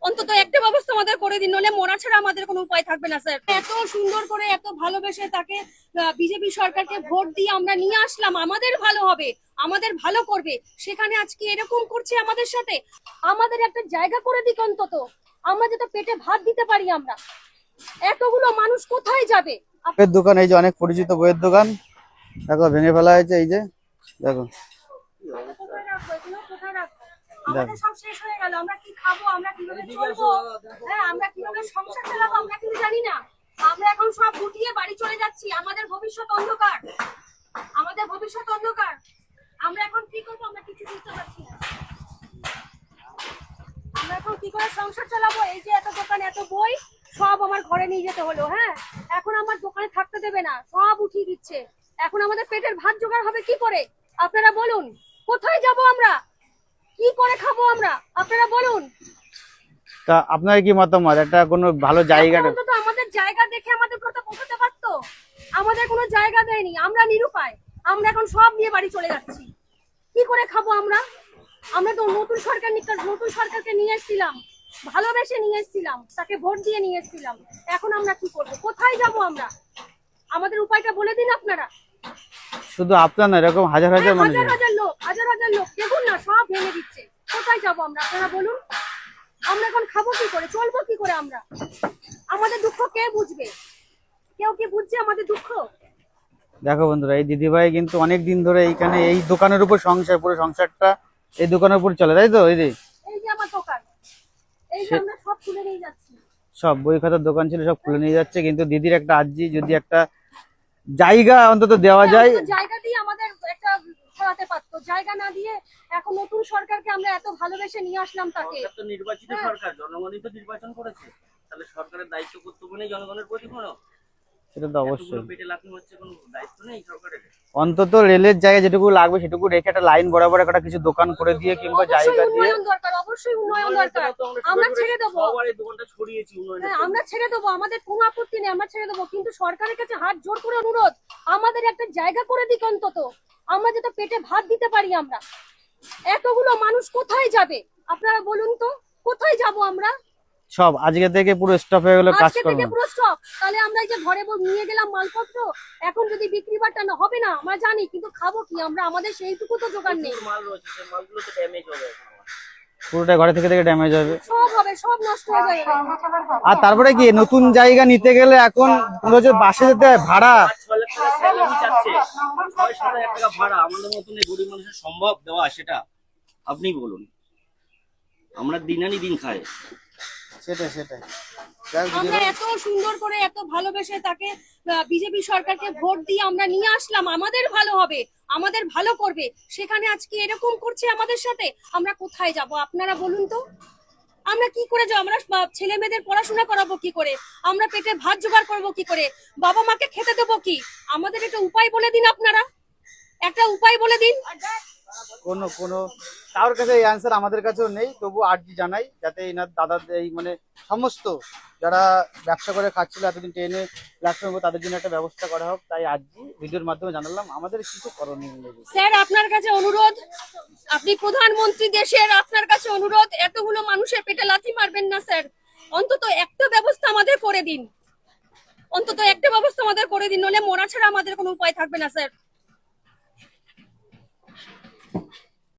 অন্তত একটা ব্যবস্থা আমাদের করে দিন, নলে মরা ছাড়া আমাদের কোনো উপায় থাকবে না স্যার। এত সুন্দর করে এত ভালোবেসে তাকে বিজেপি সরকারকে ভোট দিয়ে আমরা নিয়ে আসলাম, আমাদের ভালো হবে, আমাদের ভালো করবে, সেখানে আজকে এরকম করছে আমাদের সাথে। আমাদের একটা জায়গা করে দিক অন্তত, আমরা যাতে পেটে ভাত দিতে পারি। আমরা এতগুলো মানুষ কোথায় যাবে? বইয়ের দোকান, এই যে অনেক পরিচিত বইয়ের দোকান, দেখো ভেঙে ফেলা হয়েছে। এই যে দেখো, আমাদের সব শেষ হয়ে গেল, আমরা কি খাবো, আমরা কিভাবে চলবো, হ্যাঁ আমরা কিভাবে সংসার চালাবো আমরা কিন্তু জানি না। আমরা এখন সব গুটিয়ে বাড়ি চলে যাচ্ছি, আমাদের ভবিষ্যৎ অন্ধকার, আমাদের ভবিষ্যৎ অন্ধকার। আমরা এখন কি করবো আমরা কিছু বুঝতে পারছি না। আমরা এখন কি করে সংসার চালাবো? এই যে এত দোকান এত বই সব আমার ঘরে নিয়ে যেতে হলো। হ্যাঁ, এখন আমার দোকানে থাকতে দেবে না, সব উঠিয়ে দিচ্ছে। এখন আমাদের পেটের ভাত জোগাড় হবে কি করে? আপনারা বলুন, কোথায় যাব আমরা, কি করে খাবো আমরা, আপনারা বলুন। তা আপনার কি মতামত, একটা কোনো ভালো জায়গা? অন্তত আমাদের জায়গা দেখে আমাদের কথা পৌঁছাতে পারতো, আমাদের কোনো জায়গা দেয়নি, আমরা নিরুপায়। আমরা এখন সব নিয়ে বাড়ি চলে যাচ্ছি, কি করে খাবো আমরা? আমরা তো নতুন সরকারকে নিয়ে এসেছিলাম, ভালোবেসে নিয়ে এসেছিলাম, তাকে ভোট দিয়ে নিয়ে এসেছিলাম। এখন আমরা কি করবো, কোথায় যাব আমরা? আমাদের উপায়টা বলে দিন আপনারা। শুধু আপনার না, এরকম হাজার হাজার মানুষ, হাজার হাজার লোক দেখুন না, সব ভেঙে দিচ্ছে। কোথায় যাব আমরা, আপনারা বলুন। আমরা এখন খাবো কি করে, চলবো কি করে আমরা? আমাদের দুঃখ কে বুঝবে? কেউ কি বুঝছে আমাদের দুঃখ? দেখো বন্ধুরা, এই দিদিভাই কিন্তু অনেক দিন ধরে এইখানে এই দোকানের উপর সংসার, পুরো সংসারটা এই দোকানের উপর চলে, তাই তো? এই যে আমার দোকান, এই যে আমরা সব খুলে নিয়ে যাচ্ছি, সব বই খাতার দোকান ছিল সব খুলে নিয়ে যাচ্ছে, কিন্তু দিদির একটা আর্জি, যদি একটা জায়গা অন্তত দেওয়া যায়। জায়গা দিয়ে আমাদের একটা সরাতে পারতো, জায়গা না দিয়ে এখন নতুন সরকারকে আমরা এত ভালোবেসে নিয়ে আসলাম, তাকে তো নির্বাচিত সরকার, জনগণই তো নির্বাচন করেছে, তাহলে সরকারের দায়িত্ব কর্তব্য নেই জনগণের প্রতি কোনো? সেটা তো অবশ্যই, পেটে লাথি হচ্ছে, কোনো দায়িত্ব নেই সরকারের? অন্তত রেলের জায়গায় যেটুকু লাগবে সেটুকু রেখে একটা লাইন বরাবর একটা কিছু দোকান করে দিয়ে কিংবা জায়গা দিয়ে। অবশ্যই উন্নয়ন দরকার, আমরা ছেড়ে দেবো, সবার এই দোকানটা ছড়িয়েছি উন্নয়ন, আমরা ছেড়ে দেবো, আমাদের কোনো আপত্তি নেই, আমরা ছেড়ে দেবো, কিন্তু সরকারের কাছে হাত জোর করে অনুরোধ, আমাদের একটা জায়গা করে দিক অন্তত, আমরা যাতে পেটে ভাত দিতে পারি। আমরা এতগুলো মানুষ কোথায় যাবে আপনারা বলুন তো, কোথায় যাব আমরা? সব আজকে থেকে পুরো স্টপ হয়ে গেল কাজ করব, পুরো স্টপ। তাহলে আমরা এই যে ঘরে নিয়ে গেলাম মালপত্র, এখন যদি বিক্রি বাট্টা না হবে না আমরা জানি, কিন্তু খাবো কি আমরা? আমাদের সেইটুকু তো জোগাড় নেই। মাল রয়েছে, সেই মালগুলো তো ড্যামেজ হবে, পুরোটা ঘরে থেকে ড্যামেজ হবে, সব হবে, সব নষ্ট হয়ে যাবে। আর তারপরে কি নতুন জায়গা নিতে গেলে এখন বাসে যেতে হয়, ভাড়া 6 লাখ টাকা স্যালারি চাচ্ছে, 6-7 হাজার টাকা ভাড়া, আমাদের মতন এই গরিব মানুষের সম্ভব দেওয়া? সেটা আপনি বলুন। আমরা দিন আনি দিন খাই, সেটাই। আমরা এত সুন্দর করে এত ভালোবেসে তাকে বিজেপি সরকারকে ভোট দিয়ে আমরা নিয়ে আসলাম, আমাদের ভালো হবে, আমাদের ভালো করবে, সেখানে আজকে এরকম করছে আমাদের সাথে। আমরা কোথায় যাব আপনারা বলুন তো? আমরা কি করে যাবো? আমরা ছেলে মেয়েদের পড়াশোনা করাবো কি করে? আমরা পেটে ভাত জোগাড় করবো কি করে? বাবা মাকে খেতে দেবো কি? আমাদের একটা উপায় বলে দিন আপনারা, একটা উপায় বলে দিন। কোনো কারোর কাছে এই অ্যান্সার আমাদের কাছেও নেই, তবু আর্জি জানাই যাতে এনার দাদা এই মানে সমস্ত যারা ব্যবসা করে খাচ্ছিল এতদিন ট্রেনে প্ল্যাটফর্মে, তাদের জন্য একটা ব্যবস্থা করা হোক। তাই আর্জি ভিডিওর মাধ্যমে জানালাম, আমাদের কিছু করণীয় নেই। স্যার আপনার কাছে অনুরোধ, আপনি প্রধানমন্ত্রী দেশের, আপনার কাছে অনুরোধ, এতগুলো মানুষের পেটে লাথি মারবেন না স্যার, অন্তত একটা ব্যবস্থা আমাদের করে দিন, অন্তত একটা ব্যবস্থা আমাদের করে দিন, নলে মরা ছাড়া আমাদের কোনো উপায় থাকবে না স্যার।